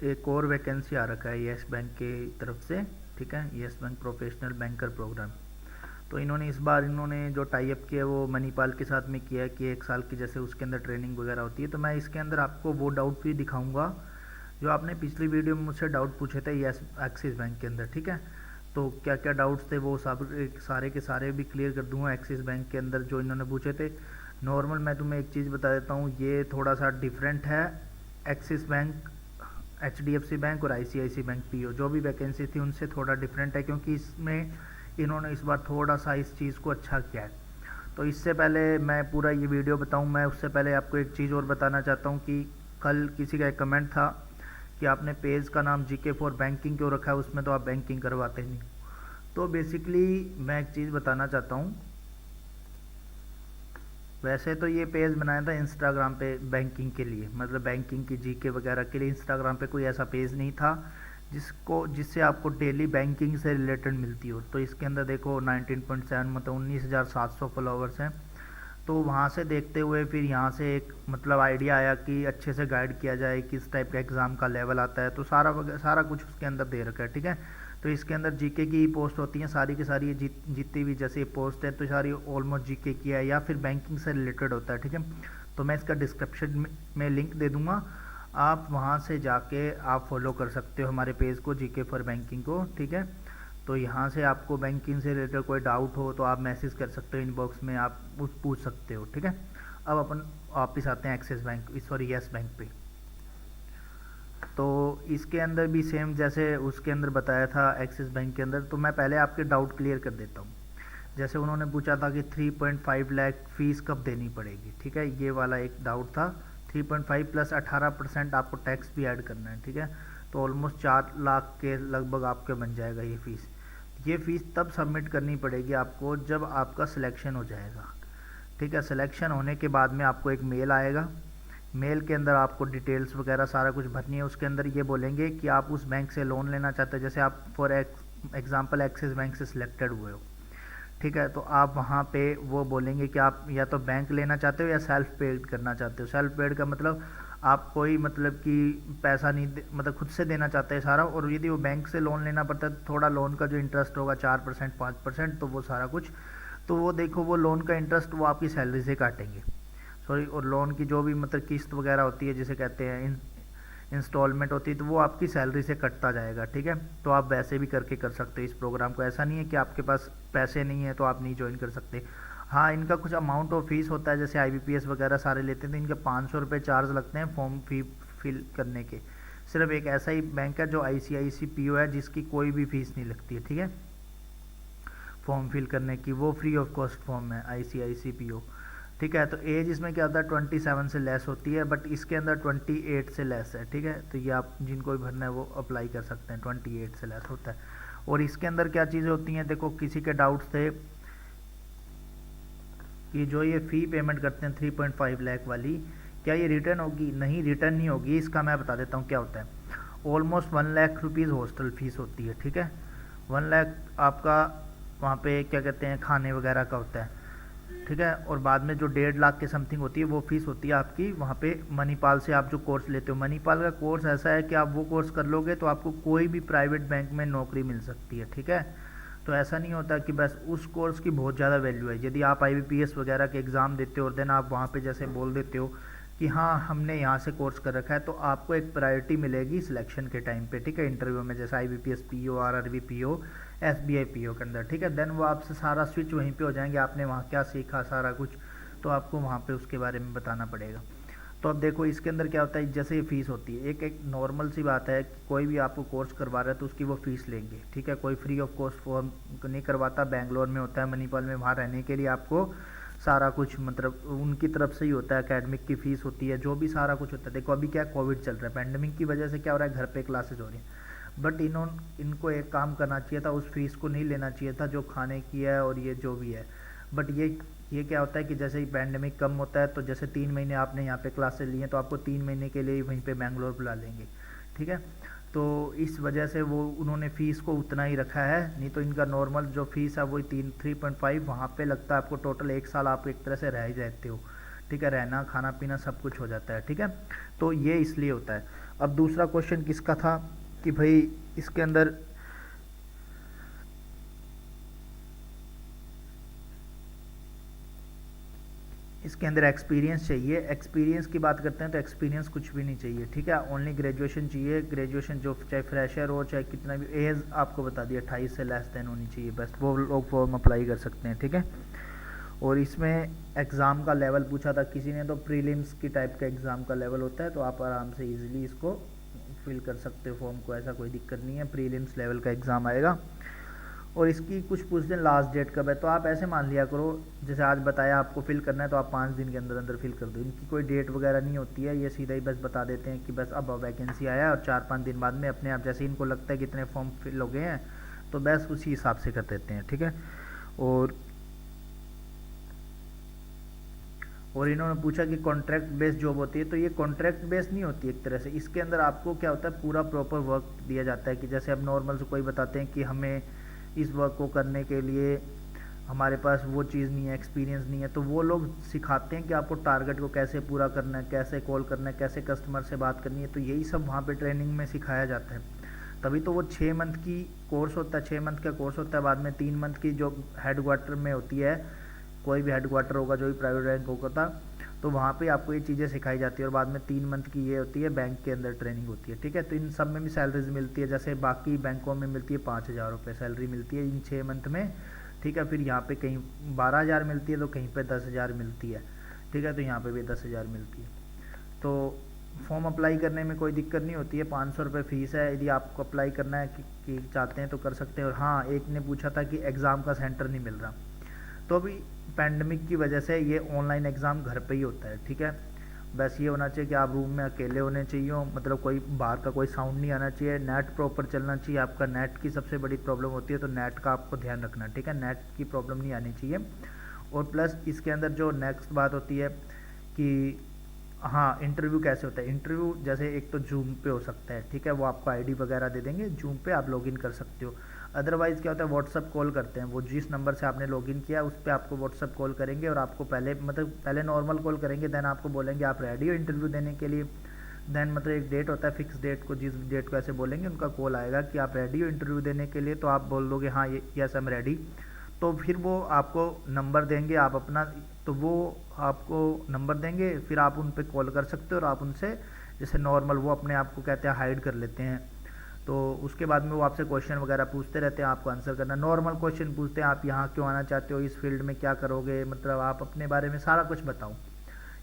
एक और वैकेंसी आ रखा है यस बैंक के तरफ से, ठीक है, Yes Bank professional banker program. तो इन्होंने इस बार जो टाई अप किया है वो मणिपाल के साथ में किया है कि 1 साल की जैसे उसके अंदर ट्रेनिंग वगैरह होती है। तो मैं इसके अंदर आपको वो डाउट भी दिखाऊंगा जो आपने पिछली वीडियो में मुझसे डाउट पूछे थे यस एक्सिस बैंक के अंदर, ठीक है। तो क्या क्या डाउट्स थे वो सब सारे के सारे भी क्लियर कर दूंगा एक्सिस बैंक के अंदर जो इन्होंने पूछे थे। नॉर्मल मैं तुम्हें एक चीज़ बता देता हूँ, ये थोड़ा सा डिफरेंट है। एक्सिस बैंक, HDFC बैंक और ICICI बैंक PO जो भी वैकेंसी थी उनसे थोड़ा डिफरेंट है, क्योंकि इसमें इन्होंने इस बार थोड़ा सा इस चीज़ को अच्छा किया है। तो इससे पहले मैं पूरा ये वीडियो बताऊं, मैं उससे पहले आपको एक चीज़ और बताना चाहता हूं कि कल किसी का एक कमेंट था कि आपने पेज का नाम GK फॉर बैंकिंग क्यों रखा है, उसमें तो आप बैंकिंग करवाते नहीं। तो बेसिकली मैं एक चीज़ बताना चाहता हूँ, वैसे तो ये पेज बनाया था इंस्टाग्राम पे बैंकिंग के लिए, मतलब बैंकिंग की GK वगैरह के लिए। इंस्टाग्राम पे कोई ऐसा पेज नहीं था जिससे आपको डेली बैंकिंग से रिलेटेड मिलती हो। तो इसके अंदर देखो 19.7 मतलब 19,700 फॉलोवर्स हैं। तो वहाँ से देखते हुए फिर यहाँ से एक मतलब आइडिया आया कि अच्छे से गाइड किया जाए किस टाइप का एग्ज़ाम का लेवल आता है। तो सारा कुछ उसके अंदर दे रखा है, ठीक है। तो इसके अंदर GK की पोस्ट होती हैं सारी की सारी, ये जितनी भी जैसे पोस्ट है तो सारी ऑलमोस्ट GK की है या फिर बैंकिंग से रिलेटेड होता है, ठीक है। तो मैं इसका डिस्क्रिप्शन में लिंक दे दूँगा, आप वहाँ से जाके आप फॉलो कर सकते हो हमारे पेज को GK फॉर बैंकिंग को, ठीक है। तो यहाँ से आपको बैंकिंग से रिलेटेड कोई डाउट हो तो आप मैसेज कर सकते हो, इनबॉक्स में आप पूछ सकते हो, ठीक है। अब अपन वापिस आते हैं axis bank sorry yes bank पे। तो इसके अंदर भी सेम जैसे उसके अंदर बताया था एक्सिस बैंक के अंदर, तो मैं पहले आपके डाउट क्लियर कर देता हूँ। जैसे उन्होंने पूछा था कि 3.5 लाख फीस कब देनी पड़ेगी, ठीक है, ये वाला एक डाउट था। 3.5 प्लस 18% आपको टैक्स भी ऐड करना है, ठीक है। तो ऑलमोस्ट 4 लाख के लगभग आपके बन जाएगा ये फ़ीस। ये फ़ीस तब सबमिट करनी पड़ेगी आपको जब आपका सिलेक्शन हो जाएगा, ठीक है। सिलेक्शन होने के बाद में आपको एक मेल आएगा, मेल के अंदर आपको डिटेल्स वगैरह सारा कुछ भरनी है। उसके अंदर ये बोलेंगे कि आप उस बैंक से लोन लेना चाहते हैं, जैसे आप फॉर एग्जांपल एक्सिस बैंक से सिलेक्टेड हुए हो, ठीक है। तो आप वहाँ पे वो बोलेंगे कि आप या तो बैंक लेना चाहते हो या सेल्फ पेड करना चाहते हो। सेल्फ पेड का मतलब आप कोई मतलब कि पैसा नहीं मतलब खुद से देना चाहते हैं सारा, और यदि वो बैंक से लोन लेना पड़ता है तो थोड़ा लोन का जो इंटरेस्ट होगा 4% 5%, तो वो सारा कुछ, तो वो देखो वो लोन का इंटरेस्ट वो आपकी सैलरी से काटेंगे, सॉरी। और लोन की जो भी मतलब किस्त वगैरह होती है जिसे कहते हैं इंस्टॉलमेंट होती है, तो वो आपकी सैलरी से कटता जाएगा, ठीक है। तो आप वैसे भी करके कर सकते हो इस प्रोग्राम को, ऐसा नहीं है कि आपके पास पैसे नहीं है तो आप नहीं ज्वाइन कर सकते। हाँ, इनका कुछ अमाउंट ऑफ फीस होता है, जैसे IBPS वगैरह सारे लेते हैं तो इनके 500 रुपये चार्ज लगते हैं फॉर्म फिल करने के। सिर्फ एक ऐसा ही बैंक है जो ICICI PO है जिसकी कोई भी फीस नहीं लगती है, ठीक है, फॉर्म फिल करने की, वो फ्री ऑफ कॉस्ट फॉर्म है ICICI PO, ठीक है। तो एज इसमें क्या होता है 27 से लेस होती है, बट इसके अंदर 28 से लेस है, ठीक है। तो ये आप जिनको भी भरना है वो अप्लाई कर सकते हैं, 28 से लेस होता है। और इसके अंदर क्या चीज़ें होती हैं, देखो किसी के डाउट्स थे कि जो ये फ़ी पेमेंट करते हैं 3.5 लाख वाली, क्या ये रिटर्न होगी? नहीं, रिटर्न नहीं होगी। इसका मैं बता देता हूँ क्या होता है। Almost 1 lakh rupees hostel fees होती है, ठीक है। 1 लाख आपका वहाँ पे क्या कहते हैं खाने वगैरह का होता है, ठीक है। और बाद में जो 1.5 लाख के समथिंग होती है वो फीस होती है आपकी वहाँ पे मणिपाल से आप जो कोर्स लेते हो। मणिपाल का कोर्स ऐसा है कि आप वो कोर्स कर लोगे तो आपको कोई भी प्राइवेट बैंक में नौकरी मिल सकती है, ठीक है। तो ऐसा नहीं होता कि बस उस कोर्स की बहुत ज़्यादा वैल्यू है। यदि आप IBPS वगैरह के एग्ज़ाम देते हो और देन आप वहाँ पे जैसे बोल देते हो कि हाँ हमने यहाँ से कोर्स कर रखा है, तो आपको एक प्रायोरिटी मिलेगी सिलेक्शन के टाइम पे, ठीक है, इंटरव्यू में, जैसे IBPS PO, RRB PO, SBI PO के अंदर, ठीक है। देन वो आपसे सारा स्विच वहीं पे हो जाएंगे, आपने वहाँ क्या सीखा सारा कुछ, तो आपको वहाँ पे उसके बारे में बताना पड़ेगा। तो अब देखो इसके अंदर क्या होता है, जैसे ये फ़ीस होती है, एक नॉर्मल सी बात है कि कोई भी आपको कोर्स करवा रहा है तो उसकी वो फ़ीस लेंगे, ठीक है। कोई फ्री ऑफ कॉस्ट फॉर्म नहीं करवाता, बेंगलोर में होता है, मणिपाल में, वहाँ रहने के लिए आपको सारा कुछ मतलब उनकी तरफ से ही होता है, एकेडमिक की फ़ीस होती है, जो भी सारा कुछ होता है। देखो अभी क्या कोविड चल रहा है, पैंडमिक की वजह से क्या हो रहा है, घर पे क्लासेज हो रही हैं, बट इनको एक काम करना चाहिए था, उस फीस को नहीं लेना चाहिए था जो खाने की है और ये जो भी है। बट ये क्या होता है कि जैसे ही पैंडमिक कम होता है तो जैसे 3 महीने आपने यहाँ पे क्लासेस ली हैं तो आपको 3 महीने के लिए ही वहीं पे बेंगलोर बुला लेंगे, ठीक है। तो इस वजह से वो उन्होंने फ़ीस को उतना ही रखा है, नहीं तो इनका नॉर्मल जो फीस है वही 3.5 वहाँ पे लगता है आपको। टोटल 1 साल आप एक तरह से रह ही जाते हो, ठीक है, रहना खाना पीना सब कुछ हो जाता है, ठीक है। तो ये इसलिए होता है। अब दूसरा क्वेश्चन किसका था कि भाई इसके अंदर एक्सपीरियंस चाहिए। एक्सपीरियंस की बात करते हैं तो एक्सपीरियंस कुछ भी नहीं चाहिए, ठीक है। ओनली ग्रेजुएशन चाहिए। ग्रेजुएशन जो चाहे फ्रेशर हो चाहे कितना भी, एज आपको बता दिया 28 से लेस देन होनी चाहिए, बस वो लोग फॉर्म अप्लाई कर सकते हैं, ठीक है। और इसमें एग्ज़ाम का लेवल पूछा था किसी ने, तो प्रीलिम्स की टाइप का एग्ज़ाम का लेवल होता है, तो आप आराम से इजीली इसको फिल कर सकते हो फॉर्म को, ऐसा कोई दिक्कत नहीं है। प्रीलिम्स लेवल का एग्ज़ाम आएगा। और इसकी कुछ पूछ दें लास्ट डेट कब है, तो आप ऐसे मान लिया करो जैसे आज बताया आपको फिल करना है तो आप 5 दिन के अंदर अंदर फिल कर दो। इनकी कोई डेट वगैरह नहीं होती है, ये सीधा ही बस बता देते हैं कि बस अब वैकेंसी आया और 4-5 दिन बाद में अपने आप जैसे इनको लगता है कितने फॉर्म फिल हो गए हैं तो बस उसी हिसाब से कर देते हैं, ठीक है। और इन्होंने पूछा कि कॉन्ट्रैक्ट बेस्ड जॉब होती है, तो ये कॉन्ट्रैक्ट बेस्ड नहीं होती एक तरह से। इसके अंदर आपको क्या होता है, पूरा प्रॉपर वर्क दिया जाता है कि जैसे अब नॉर्मल से कोई बताते हैं कि हमें इस वर्क को करने के लिए हमारे पास वो चीज़ नहीं है, एक्सपीरियंस नहीं है, तो वो लोग सिखाते हैं कि आपको टारगेट को कैसे पूरा करना है, कैसे कॉल करना है, कैसे कस्टमर से बात करनी है, तो यही सब वहाँ पे ट्रेनिंग में सिखाया जाता है। तभी तो वो 6 मंथ की कोर्स होता है, 6 मंथ का कोर्स होता है। बाद में 3 मंथ की जो हेड क्वार्टर में होती है, कोई भी हेड क्वार्टर होगा जो भी प्राइवेट बैंक होगा तो वहाँ पे आपको ये चीज़ें सिखाई जाती है। और बाद में 3 मंथ की ये होती है बैंक के अंदर ट्रेनिंग होती है, ठीक है। तो इन सब में भी सैलरीज मिलती है, जैसे बाकी बैंकों में मिलती है 5,000 रुपये सैलरी मिलती है इन 6 मंथ में, ठीक है। फिर यहाँ पे कहीं 12,000 मिलती है, तो कहीं पे 10,000 मिलती है, ठीक है। तो यहाँ पे भी 10,000 मिलती है। तो फॉर्म अप्लाई करने में कोई दिक्कत नहीं होती है। 500 रुपये फ़ीस है, यदि आपको अप्लाई करना है कि चाहते हैं तो कर सकते हैं। और हाँ, एक ने पूछा था कि एग्ज़ाम का सेंटर नहीं मिल रहा, तो अभी पैंडमिक की वजह से ये ऑनलाइन एग्ज़ाम घर पे ही होता है, ठीक है। बस ये होना चाहिए कि आप रूम में अकेले होने चाहिए, मतलब कोई बाहर का कोई साउंड नहीं आना चाहिए, नेट प्रॉपर चलना चाहिए। आपका नेट की सबसे बड़ी प्रॉब्लम होती है, तो नेट का आपको ध्यान रखना, ठीक है। नेट की प्रॉब्लम नहीं आनी चाहिए। और प्लस इसके अंदर जो नेक्स्ट बात होती है कि हाँ, इंटरव्यू कैसे होता है। इंटरव्यू जैसे एक तो जूम पे हो सकता है, ठीक है, वो आपको आईडी वगैरह दे देंगे, जूम पे आप लॉगिन कर सकते हो। अदरवाइज़ क्या होता है, व्हाट्सअप कॉल करते हैं, वो जिस नंबर से आपने लॉगिन किया उस पर आपको व्हाट्सअप कॉल करेंगे और आपको पहले नॉर्मल कॉल करेंगे, देन आपको बोलेंगे आप रेडी हो इंटरव्यू देने के लिए। देन मतलब एक डेट होता है, फिक्स डेट को, जिस डेट को ऐसे बोलेंगे उनका कॉल आएगा कि आप रेडी हो इंटरव्यू देने के लिए, तो आप बोल दोगे हाँ यस आई एम रेडी। तो फिर वो आपको नंबर देंगे, आप अपना, तो वो आपको नंबर देंगे, फिर आप उन पर कॉल कर सकते हो और आप उनसे जैसे नॉर्मल, वो अपने आप को कहते हैं हाइड कर लेते हैं। तो उसके बाद में वो आपसे क्वेश्चन वगैरह पूछते रहते हैं, आपको आंसर करना। नॉर्मल क्वेश्चन पूछते हैं, आप यहाँ क्यों आना चाहते हो, इस फील्ड में क्या करोगे, मतलब आप अपने बारे में सारा कुछ बताओ।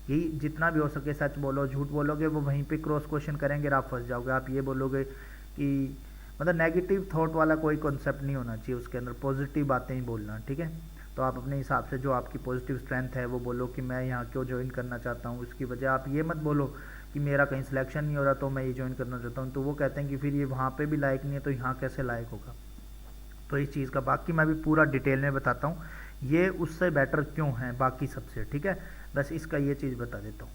यही जितना भी हो सके सच बोलो, झूठ बोलोगे वो वहीं पे क्रॉस क्वेश्चन करेंगे और आप फंस जाओगे। आप ये बोलोगे कि मतलब नेगेटिव थॉट वाला कोई कॉन्सेप्ट नहीं होना चाहिए उसके अंदर, पॉजिटिव बातें ही बोलना, ठीक है। तो आप अपने हिसाब से जो आपकी पॉजिटिव स्ट्रेंथ है वो बोलो कि मैं यहाँ क्यों ज्वाइन करना चाहता हूँ, उसकी वजह। आप ये मत बोलो कि मेरा कहीं सिलेक्शन नहीं हो रहा तो मैं ये ज्वाइन करना चाहता हूँ, तो वो कहते हैं कि फिर ये वहाँ पे भी लायक नहीं है तो यहाँ कैसे लायक होगा। तो इस चीज़ का बाकी मैं भी पूरा डिटेल में बताता हूँ, ये उससे बेटर क्यों है बाकी सबसे, ठीक है। बस इसका ये चीज़ बता देता हूँ।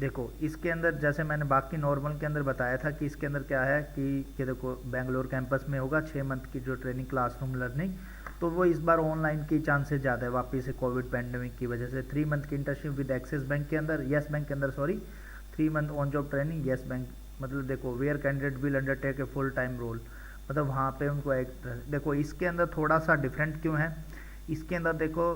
देखो इसके अंदर जैसे मैंने बाकी नॉर्मल के अंदर बताया था कि इसके अंदर क्या है कि देखो बेंगलोर कैंपस में होगा 6 मंथ की जो ट्रेनिंग क्लासरूम लर्निंग, तो वो इस बार ऑनलाइन की चांसेस ज़्यादा है वापस से कोविड पैंडमिक की वजह से। 3 मंथ की इंटर्नशिप विद एक्सिस बैंक के अंदर, येस बैंक के अंदर, sorry 3 month on job training Yes Bank, मतलब देखो where candidate will undertake a full time role, मतलब वहाँ पे उनको एक, देखो इसके अंदर थोड़ा सा डिफरेंट क्यों है। इसके अंदर देखो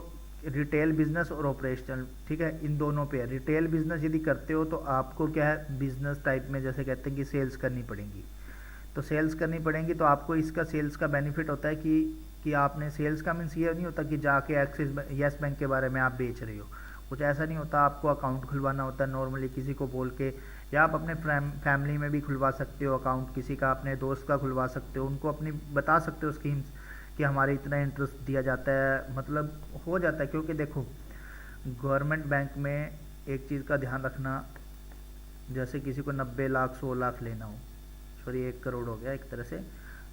रिटेल बिजनेस और ऑपरेशनल, ठीक है, इन दोनों पे है। रिटेल बिजनेस यदि करते हो तो आपको क्या है, बिजनेस टाइप में जैसे कहते हैं कि सेल्स करनी पड़ेगी, तो सेल्स करनी पड़ेंगी, तो आपको इसका सेल्स का बेनिफिट होता है कि आपने सेल्स का मीन्स ये नहीं होता कि जाके एक्सिस येस बैंक के बारे में आप बेच रहे हो, कुछ ऐसा नहीं होता। आपको अकाउंट खुलवाना होता है नॉर्मली किसी को बोल के, या आप अपने फैमिली में भी खुलवा सकते हो अकाउंट, किसी का अपने दोस्त का खुलवा सकते हो, उनको अपनी बता सकते हो स्कीम्स कि हमारे इतना इंटरेस्ट दिया जाता है, मतलब हो जाता है। क्योंकि देखो गवर्नमेंट बैंक में एक चीज़ का ध्यान रखना, जैसे किसी को 90 लाख 100 लाख लेना हो, सॉरी 1 करोड़ हो गया एक तरह से,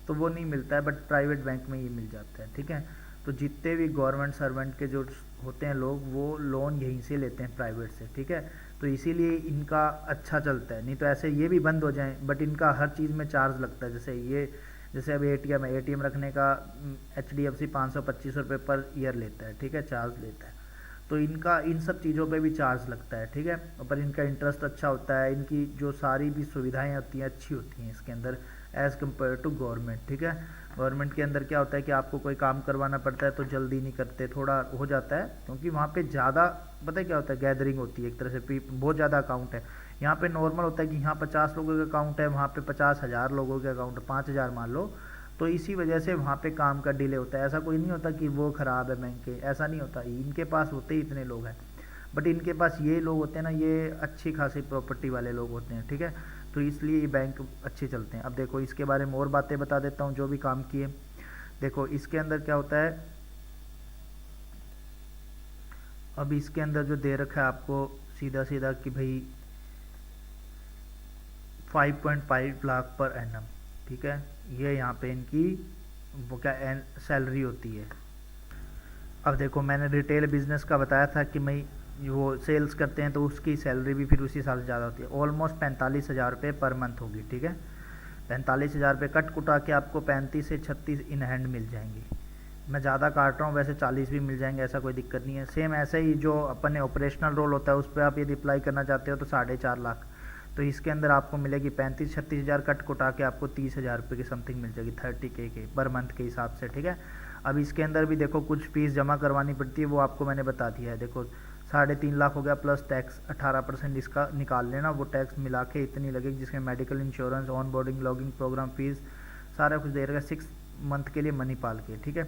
तो वो नहीं मिलता है, बट प्राइवेट बैंक में ये मिल जाता है, ठीक है। तो जितने भी गवर्नमेंट सर्वेंट के जो होते हैं लोग, वो लोन यहीं से लेते हैं प्राइवेट से, ठीक है। तो इसीलिए इनका अच्छा चलता है, नहीं तो ऐसे ये भी बंद हो जाए, बट इनका हर चीज़ में चार्ज लगता है। जैसे अब एटीएम है, एटीएम रखने का HDFC 525 रुपये पर ईयर लेता है, ठीक है, चार्ज लेता है। तो इनका इन सब चीज़ों पे भी चार्ज लगता है, ठीक है। पर इनका इंटरेस्ट अच्छा होता है, इनकी जो सारी भी सुविधाएं होती हैं अच्छी होती हैं इसके अंदर एज़ कम्पेयर टू गवर्नमेंट, ठीक है। गवर्नमेंट के अंदर क्या होता है कि आपको कोई काम करवाना पड़ता है तो जल्दी नहीं करते, थोड़ा हो जाता है, क्योंकि वहाँ पे ज़्यादा पता है क्या होता है, गैदरिंग होती है एक तरह से, बहुत ज़्यादा अकाउंट है। यहाँ पे नॉर्मल होता है कि यहाँ 50 लोगों का अकाउंट है, वहाँ पे 50,000 लोगों के अकाउंट है, 5,000 मान लो। तो इसी वजह से वहाँ पे काम का डिले होता है। ऐसा कोई नहीं होता कि वो ख़राब है बैंक के, ऐसा नहीं होता, इनके पास होते ही इतने लोग हैं। बट इनके पास ये लोग होते हैं ना, ये अच्छी खासी प्रॉपर्टी वाले लोग होते हैं, ठीक है। तो इसलिए ये बैंक अच्छे चलते हैं। अब देखो इसके बारे में और बातें बता देता हूँ जो भी काम किए। देखो इसके अंदर क्या होता है, अब इसके अंदर जो दे रखा है आपको सीधा सीधा कि भाई 5.5 लाख पर एनम, ठीक है। ये यहाँ पे इनकी वो क्या सैलरी होती है। अब देखो मैंने रिटेल बिजनेस का बताया था कि मैं वो सेल्स करते हैं तो उसकी सैलरी भी फिर उसी हिसाब से ज़्यादा होती है, ऑलमोस्ट 45,000 रुपये पर मंथ होगी, ठीक है। 45,000 रुपये कट कुटा के आपको 35 से 36 इन हैंड मिल जाएंगे। मैं ज़्यादा काट रहा हूँ, वैसे 40 भी मिल जाएंगे, ऐसा कोई दिक्कत नहीं है। सेम ऐसे ही जो अपने ऑपरेशनल रोल होता है उस पर आप यदि अप्लाई करना चाहते हो तो 4.5 लाख, तो इसके अंदर आपको मिलेगी 35-36 हज़ार कट कुटा के आपको 30,000 रुपये की समथिंग मिल जाएगी, 30K के पर मंथ के हिसाब से, ठीक है। अब इसके अंदर भी देखो कुछ फीस जमा करवानी पड़ती है, वो आपको मैंने बता दिया है। देखो 3.5 लाख हो गया प्लस टैक्स 18% इसका निकाल लेना, वो टैक्स मिला के इतनी लगेगी, जिसमें medical insurance, on boarding logging program fees सारा कुछ दे रहेगा 6 मंथ के लिए मणिपाल के, ठीक है।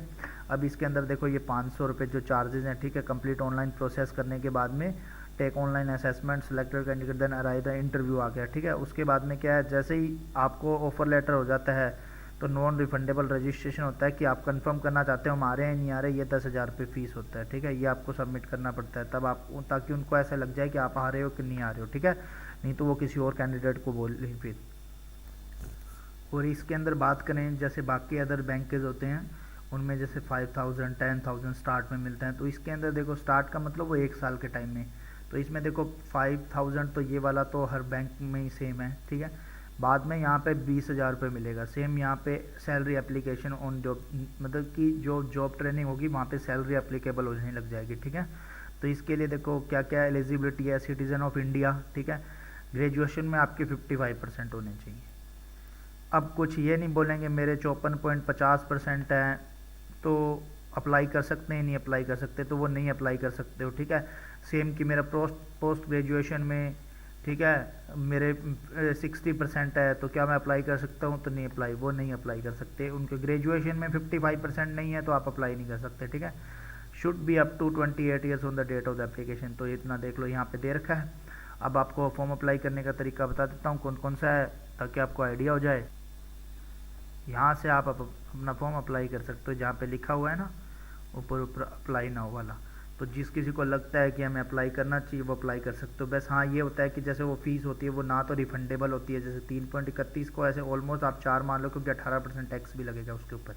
अब इसके अंदर देखो ये 500 रुपये जो चार्जेज हैं, ठीक है। कंप्लीट ऑनलाइन प्रोसेस करने के बाद में take online assessment, selected candidate then arrive interview आ गया, ठीक है। उसके बाद में क्या है, जैसे ही आपको ऑफर लेटर हो जाता है तो नॉन रिफंडेबल रजिस्ट्रेशन होता है कि आप कंफर्म करना चाहते हो हम आ रहे हैं नहीं आ रहे, ये 10,000 रुपये फीस होता है, ठीक है। ये आपको सबमिट करना पड़ता है तब आप, ताकि उनको ऐसा लग जाए कि आप आ रहे हो कि नहीं आ रहे हो, ठीक है। नहीं तो वो किसी और कैंडिडेट को बोल फिर। और इसके अंदर बात करें जैसे बाकी अदर बैंकेज होते हैं उनमें जैसे 5,000 10,000 स्टार्ट में मिलते हैं, तो इसके अंदर देखो स्टार्ट का मतलब वो 1 साल के टाइम में, तो इसमें देखो 5,000 तो ये वाला तो हर बैंक में ही सेम है, ठीक है। बाद में यहाँ पे 20,000 रुपये मिलेगा, सेम यहाँ पे सैलरी एप्लीकेशन ऑन जॉब, मतलब कि जो जॉब ट्रेनिंग होगी वहाँ पे सैलरी एप्लीकेबल होने लग जाएगी, ठीक है। तो इसके लिए देखो क्या क्या एलिजिबिलिटी है, सिटीज़न ऑफ इंडिया, ठीक है। ग्रेजुएशन में आपके 55% होने चाहिए। अब कुछ ये नहीं बोलेंगे मेरे 54.50% हैं तो अप्लाई कर सकते हैं, नहीं अप्लाई कर सकते, तो वो नहीं अप्लाई कर सकते हो, ठीक है। सेम कि मेरा पोस्ट ग्रेजुएशन में, ठीक है, मेरे 60% है तो क्या मैं अप्लाई कर सकता हूँ, तो नहीं अप्लाई, वो नहीं अप्लाई कर सकते। उनके ग्रेजुएशन में 55% नहीं है तो आप अप्लाई नहीं कर सकते, ठीक है। Should be up to 28 years on the date of the application, तो इतना देख लो यहाँ पे दे रखा है। अब आपको फॉर्म अप्लाई करने का तरीका बता देता हूँ कौन कौन सा है, ताकि आपको आइडिया हो जाए। यहाँ से आप अपना फॉर्म अप्लाई कर सकते हो, जहाँ पे लिखा हुआ है ना ऊपर ऊपर अप्लाई नाउ वाला, तो जिस किसी को लगता है कि हमें अप्लाई करना चाहिए वो अप्लाई कर सकते हो। बस हाँ ये होता है कि जैसे वो फीस होती है वो ना तो रिफंडेबल होती है, जैसे 3.31 को ऐसे ऑलमोस्ट आप 4 मान लो, क्योंकि 18% टैक्स भी लगेगा उसके ऊपर।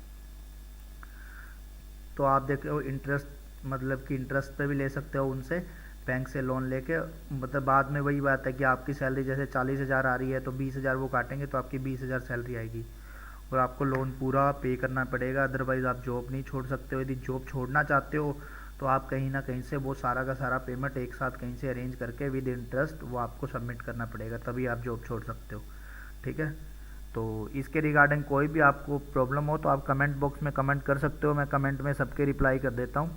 तो आप देखो इंटरेस्ट, मतलब कि इंटरेस्ट पे भी ले सकते हो उनसे, बैंक से लोन लेके, मतलब बाद में वही बात है कि आपकी सैलरी जैसे 40,000 आ रही है तो 20,000 वो काटेंगे तो आपकी 20,000 सैलरी आएगी, और आपको लोन पूरा पे करना पड़ेगा। अदरवाइज़ आप जॉब नहीं छोड़ सकते हो। यदि जॉब छोड़ना चाहते हो तो आप कहीं ना कहीं से वो सारा का सारा पेमेंट एक साथ कहीं से अरेंज करके विद इंटरेस्ट वो आपको सबमिट करना पड़ेगा, तभी आप जॉब छोड़ सकते हो, ठीक है। तो इसके रिगार्डिंग कोई भी आपको प्रॉब्लम हो तो आप कमेंट बॉक्स में कमेंट कर सकते हो, मैं कमेंट में सबके रिप्लाई कर देता हूँ।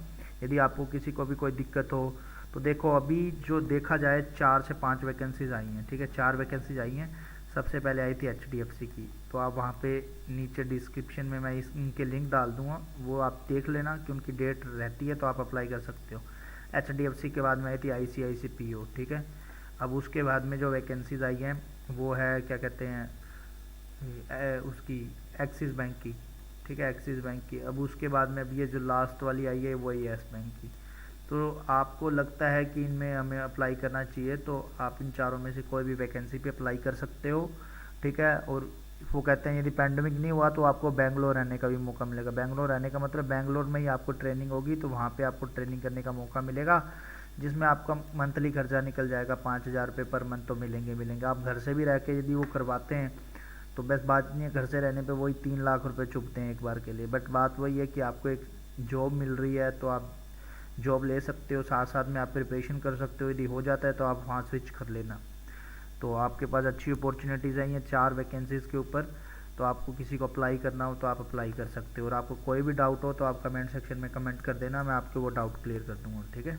यदि आपको किसी को भी कोई दिक्कत हो तो देखो अभी जो देखा जाए 4 से 5 वैकेंसीज़ आई हैं, ठीक है। 4 वैकेंसीज आई हैं। सबसे पहले आई थी HDFC की, तो आप वहाँ पे नीचे डिस्क्रिप्शन में मैं इनके लिंक डाल दूँगा, वो आप देख लेना कि उनकी डेट रहती है तो आप अप्लाई कर सकते हो। HDFC के बाद में आई थी ICICI PO, ठीक है। अब उसके बाद में जो वैकेंसीज आई हैं वो है क्या कहते हैं उसकी एक्सिस बैंक की, ठीक है, एक्सिस बैंक की। अब उसके बाद में अब ये जो लास्ट वाली आई है वो है येस बैंक की। तो आपको लगता है कि इनमें हमें अप्लाई करना चाहिए तो आप इन चारों में से कोई भी वैकेंसी पे अप्लाई कर सकते हो, ठीक है। और वो कहते हैं यदि पैंडमिक नहीं हुआ तो आपको बेंगलोर रहने का भी मौका मिलेगा। बेंगलोर रहने का मतलब बेंगलोर में ही आपको ट्रेनिंग होगी, तो वहाँ पे आपको ट्रेनिंग करने का मौका मिलेगा, जिसमें आपका मंथली खर्चा निकल जाएगा। 5,000 रुपये पर मंथ तो मिलेंगे। आप घर से भी रह के यदि वो करवाते हैं तो बस बात नहीं है, घर से रहने पे वही 3 लाख रुपए चुभते हैं एक बार के लिए। बट बात वही है कि आपको एक जॉब मिल रही है तो आप जॉब ले सकते हो, साथ साथ में आप प्रिपरेशन कर सकते हो। यदि हो जाता है तो आप वहाँ स्विच कर लेना। तो आपके पास अच्छी अपॉर्चुनिटीज़ हैं ये 4 वैकेंसीज़ के ऊपर। तो आपको किसी को अप्लाई करना हो तो आप अप्लाई कर सकते हो, और आपको कोई भी डाउट हो तो आप कमेंट सेक्शन में कमेंट कर देना, मैं आपके वो डाउट क्लियर कर दूँगा। ठीक है।